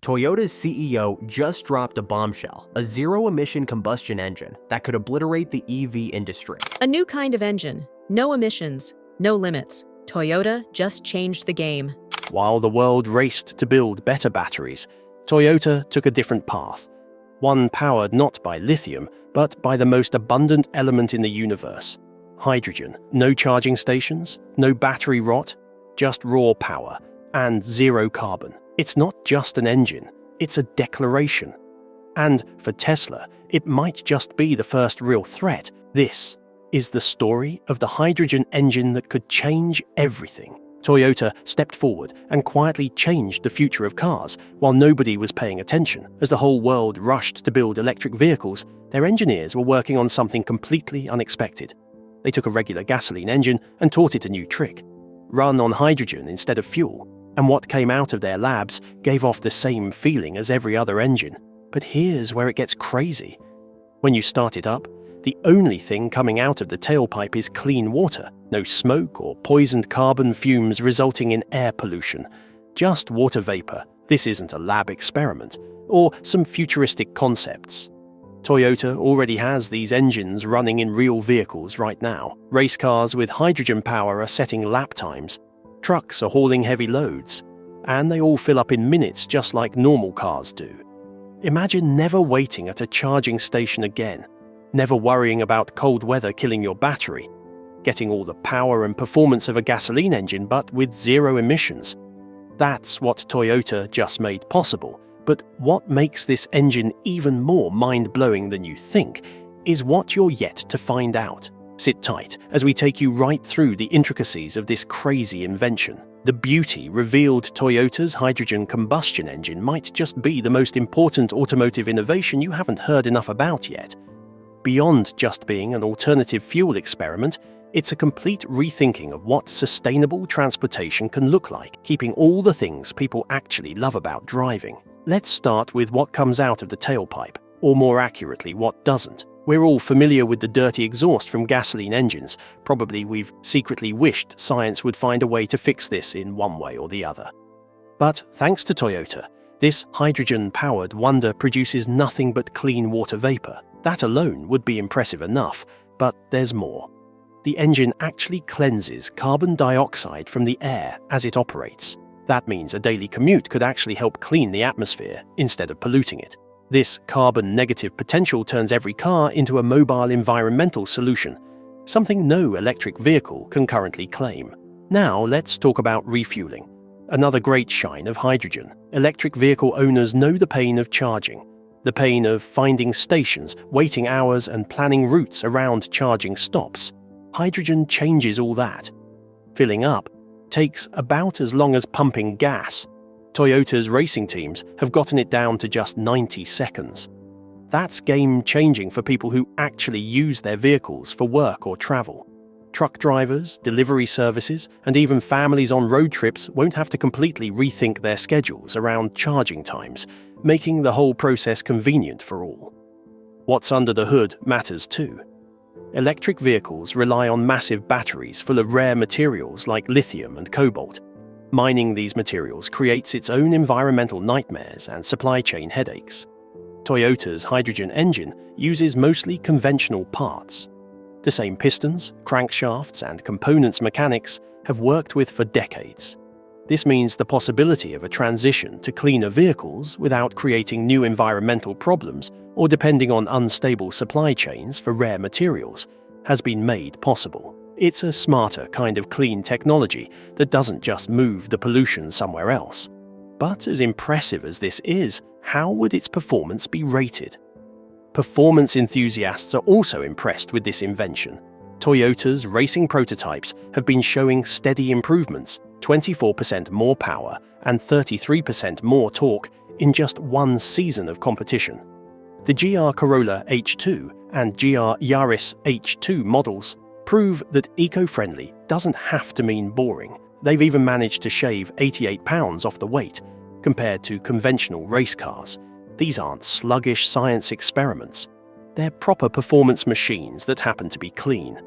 Toyota's CEO just dropped a bombshell, a zero-emission combustion engine that could obliterate the EV industry. A new kind of engine. No emissions, no limits. Toyota just changed the game. While the world raced to build better batteries, Toyota took a different path. One powered not by lithium, but by the most abundant element in the universe: hydrogen. No charging stations, no battery rot, just raw power, and zero carbon. It's not just an engine, it's a declaration. And for Tesla, it might just be the first real threat. This is the story of the hydrogen engine that could change everything. Toyota stepped forward and quietly changed the future of cars while nobody was paying attention. As the whole world rushed to build electric vehicles, their engineers were working on something completely unexpected. They took a regular gasoline engine and taught it a new trick: run on hydrogen instead of fuel. And what came out of their labs gave off the same feeling as every other engine. But here's where it gets crazy. When you start it up, the only thing coming out of the tailpipe is clean water. No smoke or poisoned carbon fumes resulting in air pollution. Just water vapor. This isn't a lab experiment or some futuristic concepts. Toyota already has these engines running in real vehicles right now. Race cars with hydrogen power are setting lap times. Trucks are hauling heavy loads, and they all fill up in minutes just like normal cars do. Imagine never waiting at a charging station again, never worrying about cold weather killing your battery, getting all the power and performance of a gasoline engine but with zero emissions. That's what Toyota just made possible, but what makes this engine even more mind-blowing than you think is what you're yet to find out. Sit tight as we take you right through the intricacies of this crazy invention. The beauty revealed Toyota's hydrogen combustion engine might just be the most important automotive innovation you haven't heard enough about yet. Beyond just being an alternative fuel experiment, it's a complete rethinking of what sustainable transportation can look like, keeping all the things people actually love about driving. Let's start with what comes out of the tailpipe, or more accurately, what doesn't. We're all familiar with the dirty exhaust from gasoline engines. Probably we've secretly wished science would find a way to fix this in one way or the other. But thanks to Toyota, this hydrogen-powered wonder produces nothing but clean water vapor. That alone would be impressive enough, but there's more. The engine actually cleanses carbon dioxide from the air as it operates. That means a daily commute could actually help clean the atmosphere instead of polluting it. This carbon-negative potential turns every car into a mobile environmental solution, something no electric vehicle can currently claim. Now let's talk about refueling. Another great shine of hydrogen. Electric vehicle owners know the pain of charging, the pain of finding stations, waiting hours, and planning routes around charging stops. Hydrogen changes all that. Filling up takes about as long as pumping gas. Toyota's racing teams have gotten it down to just 90 seconds. That's game-changing for people who actually use their vehicles for work or travel. Truck drivers, delivery services, and even families on road trips won't have to completely rethink their schedules around charging times, making the whole process convenient for all. What's under the hood matters too. Electric vehicles rely on massive batteries full of rare materials like lithium and cobalt. Mining these materials creates its own environmental nightmares and supply chain headaches. Toyota's hydrogen engine uses mostly conventional parts. The same pistons, crankshafts, and components mechanics have worked with for decades. This means the possibility of a transition to cleaner vehicles without creating new environmental problems or depending on unstable supply chains for rare materials has been made possible. It's a smarter kind of clean technology that doesn't just move the pollution somewhere else. But as impressive as this is, how would its performance be rated? Performance enthusiasts are also impressed with this invention. Toyota's racing prototypes have been showing steady improvements, 24% more power and 33% more torque in just one season of competition. The GR Corolla H2 and GR Yaris H2 models prove that eco-friendly doesn't have to mean boring. They've even managed to shave 88 pounds off the weight, compared to conventional race cars. These aren't sluggish science experiments. They're proper performance machines that happen to be clean.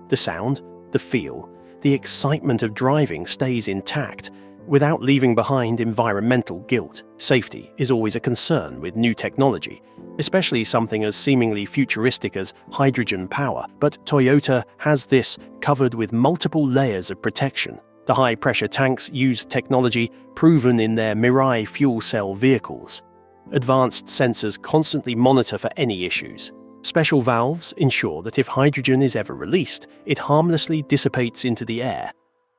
The sound, the feel, the excitement of driving stays intact, without leaving behind environmental guilt. Safety is always a concern with new technology, especially something as seemingly futuristic as hydrogen power, but Toyota has this covered with multiple layers of protection. The high-pressure tanks use technology proven in their Mirai fuel cell vehicles. Advanced sensors constantly monitor for any issues. Special valves ensure that if hydrogen is ever released, it harmlessly dissipates into the air.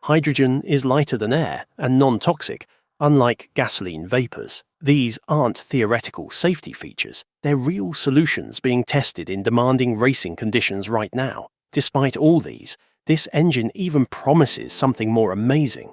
Hydrogen is lighter than air and non-toxic, unlike gasoline vapors. These aren't theoretical safety features, they're real solutions being tested in demanding racing conditions right now. Despite all these, this engine even promises something more amazing.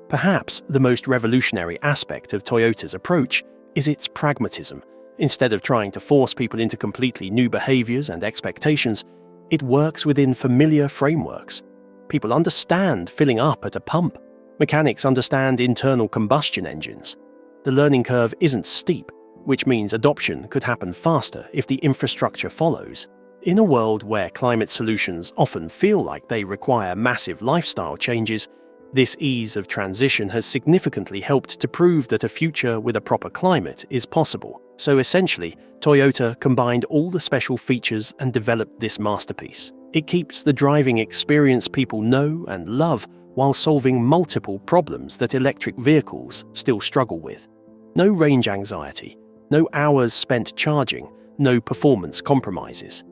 Perhaps the most revolutionary aspect of Toyota's approach is its pragmatism. Instead of trying to force people into completely new behaviors and expectations, it works within familiar frameworks. People understand filling up at a pump. Mechanics understand internal combustion engines. The learning curve isn't steep, which means adoption could happen faster if the infrastructure follows. In a world where climate solutions often feel like they require massive lifestyle changes, this ease of transition has significantly helped to prove that a future with a proper climate is possible. So essentially, Toyota combined all the special features and developed this masterpiece. It keeps the driving experience people know and love while solving multiple problems that electric vehicles still struggle with. No range anxiety, no hours spent charging, no performance compromises.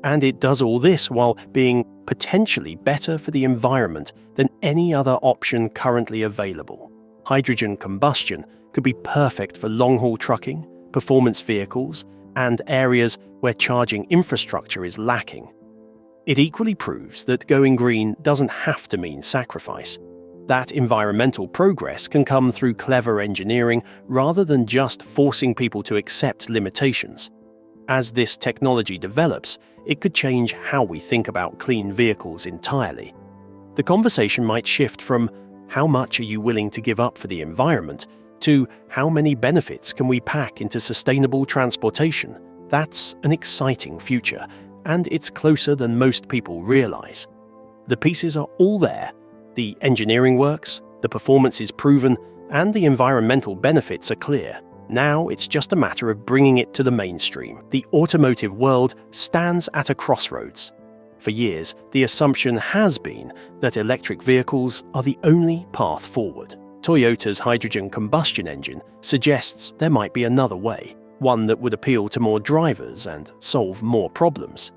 And it does all this while being potentially better for the environment than any other option currently available. Hydrogen combustion could be perfect for long-haul trucking, performance vehicles, and areas where charging infrastructure is lacking. It equally proves that going green doesn't have to mean sacrifice. That environmental progress can come through clever engineering rather than just forcing people to accept limitations. As this technology develops, it could change how we think about clean vehicles entirely. The conversation might shift from how much are you willing to give up for the environment to how many benefits can we pack into sustainable transportation. That's an exciting future, and it's closer than most people realize. The pieces are all there. The engineering works, the performance is proven, and the environmental benefits are clear. Now it's just a matter of bringing it to the mainstream. The automotive world stands at a crossroads. For years, the assumption has been that electric vehicles are the only path forward. Toyota's hydrogen combustion engine suggests there might be another way, one that would appeal to more drivers and solve more problems.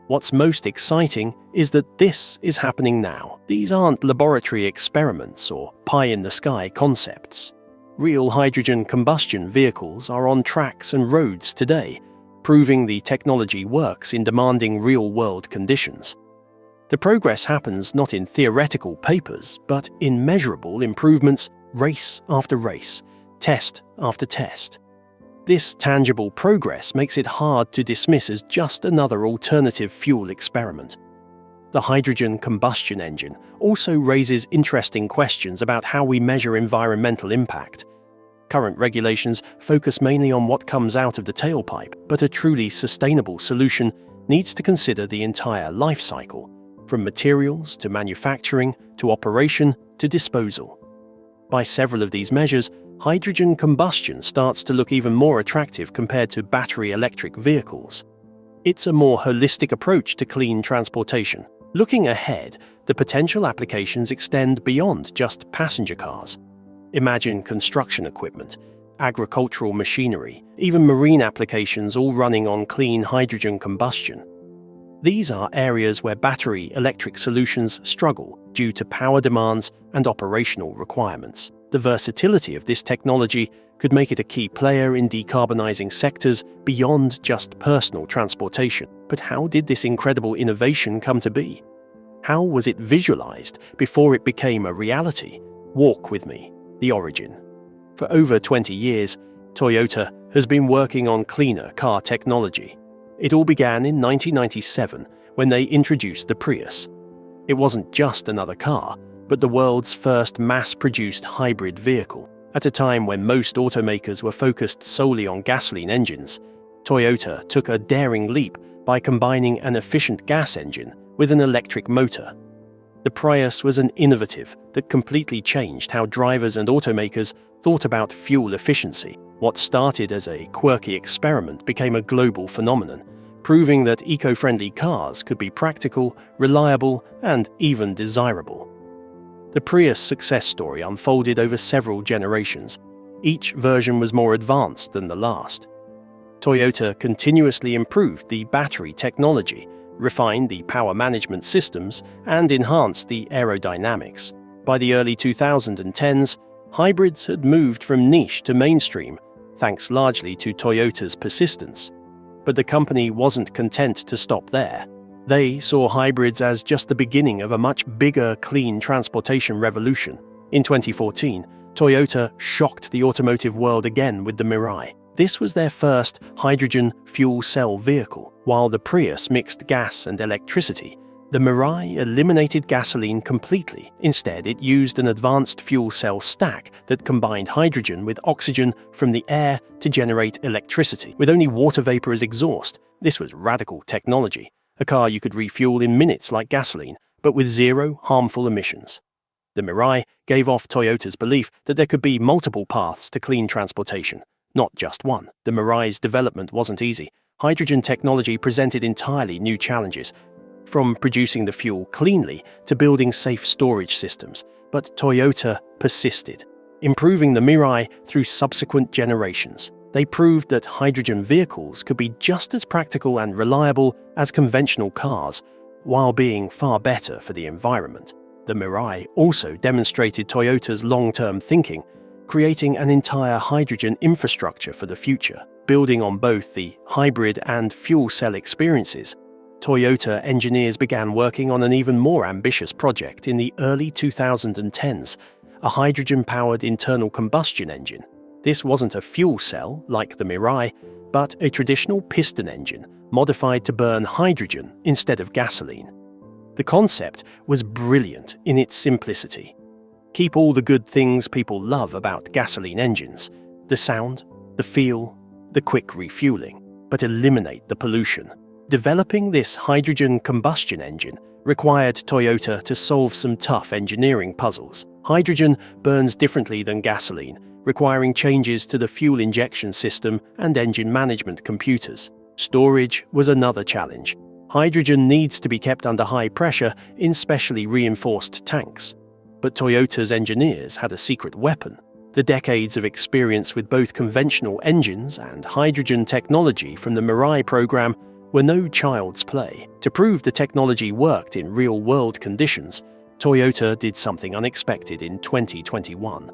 What's most exciting is that this is happening now. These aren't laboratory experiments or pie-in-the-sky concepts. Real hydrogen combustion vehicles are on tracks and roads today, proving the technology works in demanding real-world conditions. The progress happens not in theoretical papers, but in measurable improvements, race after race, test after test. This tangible progress makes it hard to dismiss as just another alternative fuel experiment. The hydrogen combustion engine also raises interesting questions about how we measure environmental impact. Current regulations focus mainly on what comes out of the tailpipe, but a truly sustainable solution needs to consider the entire life cycle, from materials to manufacturing to operation to disposal. By several of these measures, hydrogen combustion starts to look even more attractive compared to battery electric vehicles. It's a more holistic approach to clean transportation. Looking ahead, the potential applications extend beyond just passenger cars. Imagine construction equipment, agricultural machinery, even marine applications all running on clean hydrogen combustion. These are areas where battery electric solutions struggle due to power demands and operational requirements. The versatility of this technology could make it a key player in decarbonizing sectors beyond just personal transportation. But how did this incredible innovation come to be? How was it visualized before it became a reality? Walk with me. The origin. For over 20 years, Toyota has been working on cleaner car technology. It all began in 1997 when they introduced the Prius. It wasn't just another car, but the world's first mass-produced hybrid vehicle. At a time when most automakers were focused solely on gasoline engines, Toyota took a daring leap by combining an efficient gas engine with an electric motor. The Prius was an innovative that completely changed how drivers and automakers thought about fuel efficiency. What started as a quirky experiment became a global phenomenon, proving that eco-friendly cars could be practical, reliable, and even desirable. The Prius success story unfolded over several generations. Each version was more advanced than the last. Toyota continuously improved the battery technology, refined the power management systems, and enhanced the aerodynamics. By the early 2010s, hybrids had moved from niche to mainstream, thanks largely to Toyota's persistence. But the company wasn't content to stop there. They saw hybrids as just the beginning of a much bigger clean transportation revolution. In 2014, Toyota shocked the automotive world again with the Mirai. This was their first hydrogen fuel cell vehicle. While the Prius mixed gas and electricity, the Mirai eliminated gasoline completely. Instead, it used an advanced fuel cell stack that combined hydrogen with oxygen from the air to generate electricity. With only water vapor as exhaust, this was radical technology. A car you could refuel in minutes like gasoline, but with zero harmful emissions. The Mirai gave off Toyota's belief that there could be multiple paths to clean transportation, not just one. The Mirai's development wasn't easy. Hydrogen technology presented entirely new challenges, from producing the fuel cleanly to building safe storage systems. But Toyota persisted, improving the Mirai through subsequent generations. They proved that hydrogen vehicles could be just as practical and reliable as conventional cars, while being far better for the environment. The Mirai also demonstrated Toyota's long-term thinking, creating an entire hydrogen infrastructure for the future. Building on both the hybrid and fuel cell experiences, Toyota engineers began working on an even more ambitious project in the early 2010s, a hydrogen-powered internal combustion engine. This wasn't a fuel cell like the Mirai, but a traditional piston engine modified to burn hydrogen instead of gasoline. The concept was brilliant in its simplicity. Keep all the good things people love about gasoline engines: the sound, the feel, the quick refueling, but eliminate the pollution. Developing this hydrogen combustion engine required Toyota to solve some tough engineering puzzles. Hydrogen burns differently than gasoline, requiring changes to the fuel injection system and engine management computers. Storage was another challenge. Hydrogen needs to be kept under high pressure in specially reinforced tanks. But Toyota's engineers had a secret weapon. The decades of experience with both conventional engines and hydrogen technology from the Mirai program were no child's play. To prove the technology worked in real-world conditions, Toyota did something unexpected in 2021.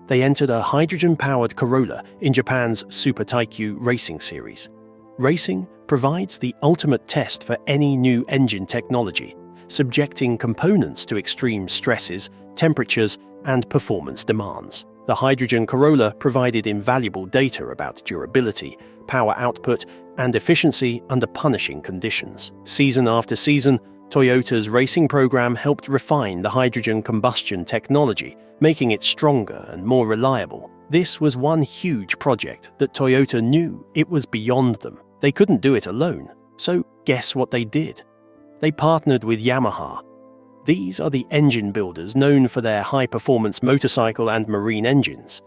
They entered a hydrogen-powered Corolla in Japan's Super Taikyu racing series. Racing provides the ultimate test for any new engine technology, subjecting components to extreme stresses, temperatures, and performance demands. The hydrogen Corolla provided invaluable data about durability, power output, and efficiency under punishing conditions. Season after season, Toyota's racing program helped refine the hydrogen combustion technology, making it stronger and more reliable. This was one huge project that Toyota knew it was beyond them. They couldn't do it alone. So guess what they did? They partnered with Yamaha. These are the engine builders known for their high-performance motorcycle and marine engines.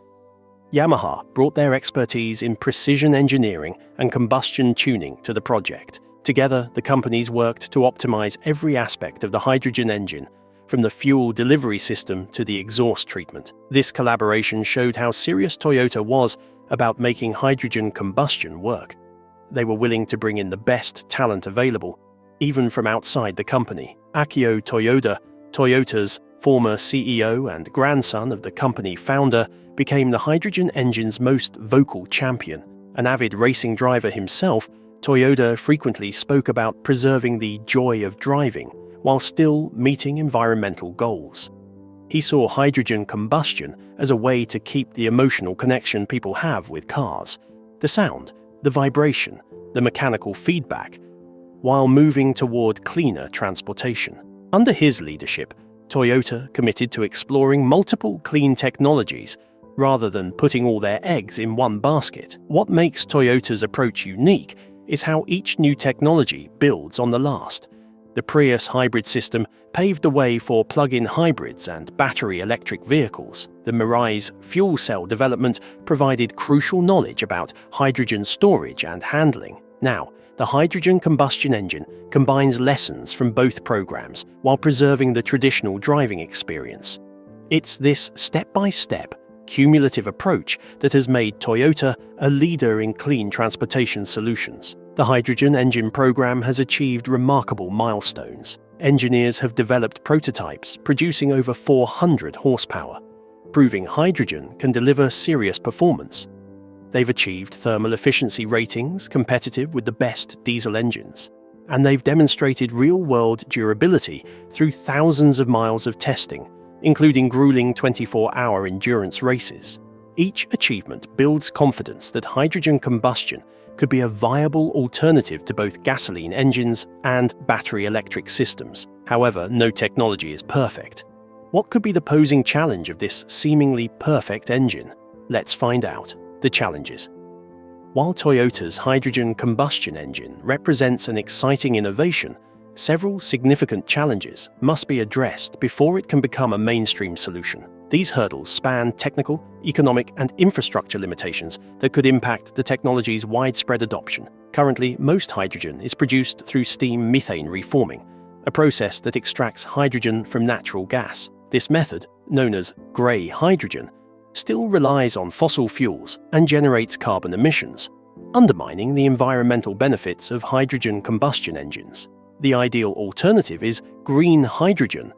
Yamaha brought their expertise in precision engineering and combustion tuning to the project. Together, the companies worked to optimize every aspect of the hydrogen engine, from the fuel delivery system to the exhaust treatment. This collaboration showed how serious Toyota was about making hydrogen combustion work. They were willing to bring in the best talent available, even from outside the company. Akio Toyoda, Toyota's former CEO and grandson of the company founder, became the hydrogen engine's most vocal champion. An avid racing driver himself, Toyoda frequently spoke about preserving the joy of driving while still meeting environmental goals. He saw hydrogen combustion as a way to keep the emotional connection people have with cars, the sound, the vibration, the mechanical feedback, while moving toward cleaner transportation. Under his leadership, Toyota committed to exploring multiple clean technologies rather than putting all their eggs in one basket. What makes Toyota's approach unique is how each new technology builds on the last. The Prius hybrid system paved the way for plug-in hybrids and battery electric vehicles. The Mirai's fuel cell development provided crucial knowledge about hydrogen storage and handling. Now, the hydrogen combustion engine combines lessons from both programs while preserving the traditional driving experience. It's this step-by-step, cumulative approach that has made Toyota a leader in clean transportation solutions. The hydrogen engine program has achieved remarkable milestones. Engineers have developed prototypes producing over 400 horsepower, proving hydrogen can deliver serious performance. They've achieved thermal efficiency ratings competitive with the best diesel engines, and they've demonstrated real-world durability through thousands of miles of testing, including grueling 24-hour endurance races. Each achievement builds confidence that hydrogen combustion could be a viable alternative to both gasoline engines and battery electric systems. However, no technology is perfect. What could be the posing challenge of this seemingly perfect engine? Let's find out. The challenges. While Toyota's hydrogen combustion engine represents an exciting innovation, several significant challenges must be addressed before it can become a mainstream solution. These hurdles span technical, economic, and infrastructure limitations that could impact the technology's widespread adoption. Currently, most hydrogen is produced through steam methane reforming, a process that extracts hydrogen from natural gas. This method, known as grey hydrogen, still relies on fossil fuels and generates carbon emissions, undermining the environmental benefits of hydrogen combustion engines. The ideal alternative is green hydrogen,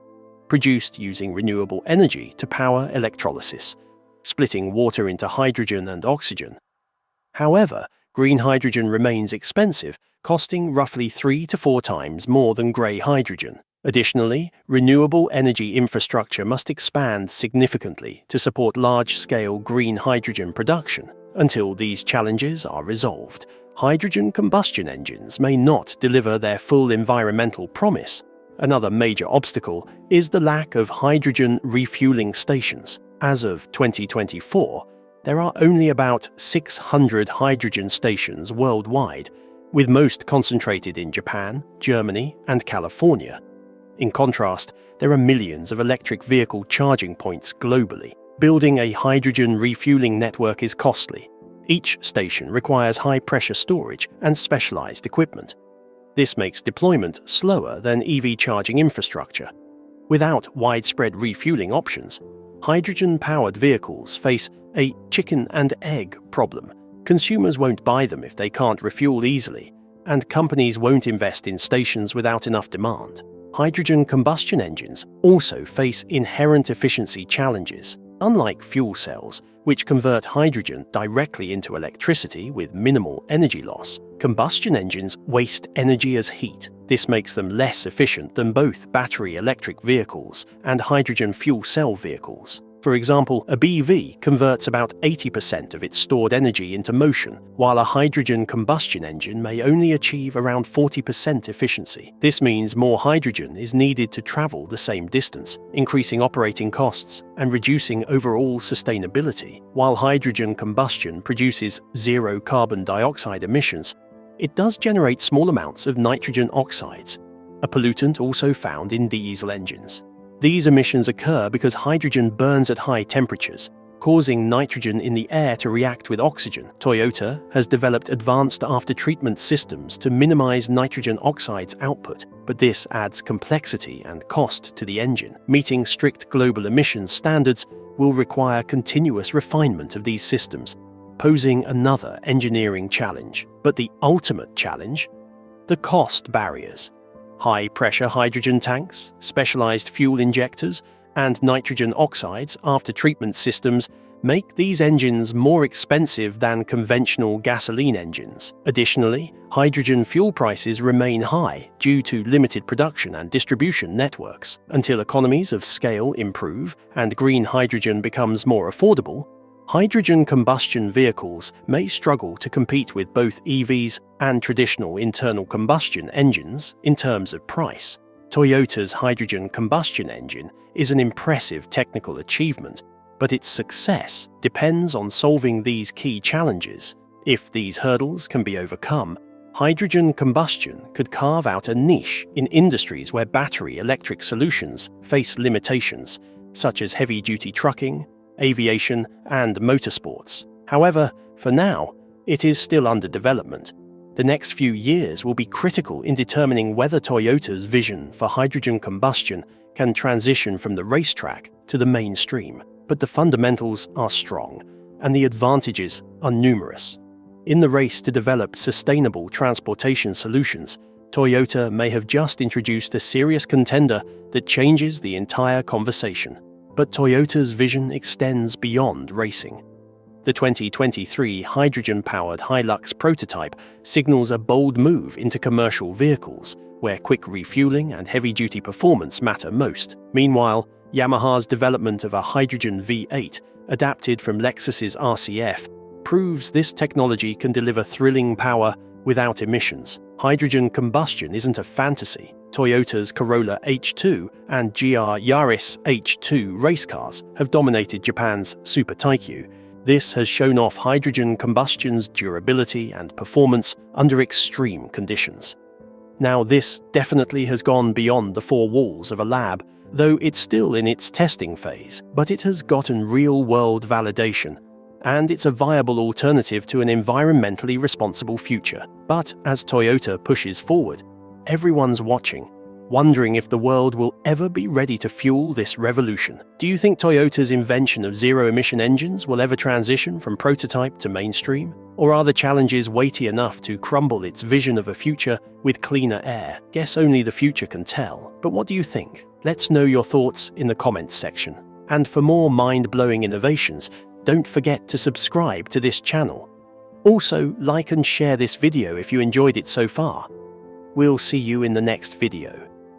produced using renewable energy to power electrolysis, splitting water into hydrogen and oxygen. However, green hydrogen remains expensive, costing roughly 3 to 4 times more than grey hydrogen. Additionally, renewable energy infrastructure must expand significantly to support large-scale green hydrogen production. Until these challenges are resolved, hydrogen combustion engines may not deliver their full environmental promise. Another major obstacle is the lack of hydrogen refueling stations. As of 2024, there are only about 600 hydrogen stations worldwide, with most concentrated in Japan, Germany, and California. In contrast, there are millions of electric vehicle charging points globally. Building a hydrogen refueling network is costly. Each station requires high-pressure storage and specialized equipment. This makes deployment slower than EV charging infrastructure. Without widespread refueling options, hydrogen-powered vehicles face a chicken and egg problem. Consumers won't buy them if they can't refuel easily, and companies won't invest in stations without enough demand. Hydrogen combustion engines also face inherent efficiency challenges. Unlike fuel cells, which convert hydrogen directly into electricity with minimal energy loss, combustion engines waste energy as heat. This makes them less efficient than both battery electric vehicles and hydrogen fuel cell vehicles. For example, a BEV converts about 80% of its stored energy into motion, while a hydrogen combustion engine may only achieve around 40% efficiency. This means more hydrogen is needed to travel the same distance, increasing operating costs and reducing overall sustainability. While hydrogen combustion produces zero carbon dioxide emissions, it does generate small amounts of nitrogen oxides, a pollutant also found in diesel engines. These emissions occur because hydrogen burns at high temperatures, causing nitrogen in the air to react with oxygen. Toyota has developed advanced after-treatment systems to minimize nitrogen oxides output, but this adds complexity and cost to the engine. Meeting strict global emissions standards will require continuous refinement of these systems, posing another engineering challenge. But the ultimate challenge? The cost barriers. High-pressure hydrogen tanks, specialized fuel injectors, and nitrogen oxides after-treatment systems make these engines more expensive than conventional gasoline engines. Additionally, hydrogen fuel prices remain high due to limited production and distribution networks. Until economies of scale improve and green hydrogen becomes more affordable, hydrogen combustion vehicles may struggle to compete with both EVs and traditional internal combustion engines in terms of price. Toyota's hydrogen combustion engine is an impressive technical achievement, but its success depends on solving these key challenges. If these hurdles can be overcome, hydrogen combustion could carve out a niche in industries where battery electric solutions face limitations, such as heavy-duty trucking, aviation, and motorsports. However, for now, it is still under development. The next few years will be critical in determining whether Toyota's vision for hydrogen combustion can transition from the racetrack to the mainstream. But the fundamentals are strong, and the advantages are numerous. In the race to develop sustainable transportation solutions, Toyota may have just introduced a serious contender that changes the entire conversation. But Toyota's vision extends beyond racing. The 2023 hydrogen-powered Hilux prototype signals a bold move into commercial vehicles, where quick refueling and heavy-duty performance matter most. Meanwhile, Yamaha's development of a hydrogen V8, adapted from Lexus's RCF, proves this technology can deliver thrilling power without emissions. Hydrogen combustion isn't a fantasy. Toyota's Corolla H2 and GR Yaris H2 race cars have dominated Japan's Super Taikyu. This has shown off hydrogen combustion's durability and performance under extreme conditions. Now, this definitely has gone beyond the four walls of a lab, though it's still in its testing phase, but it has gotten real-world validation, and it's a viable alternative to an environmentally responsible future. But as Toyota pushes forward, everyone's watching, wondering if the world will ever be ready to fuel this revolution. Do you think Toyota's invention of zero-emission engines will ever transition from prototype to mainstream? Or are the challenges weighty enough to crumble its vision of a future with cleaner air? Guess only the future can tell. But what do you think? Let's know your thoughts in the comments section. And for more mind-blowing innovations, don't forget to subscribe to this channel. Also, like and share this video if you enjoyed it so far. We'll see you in the next video.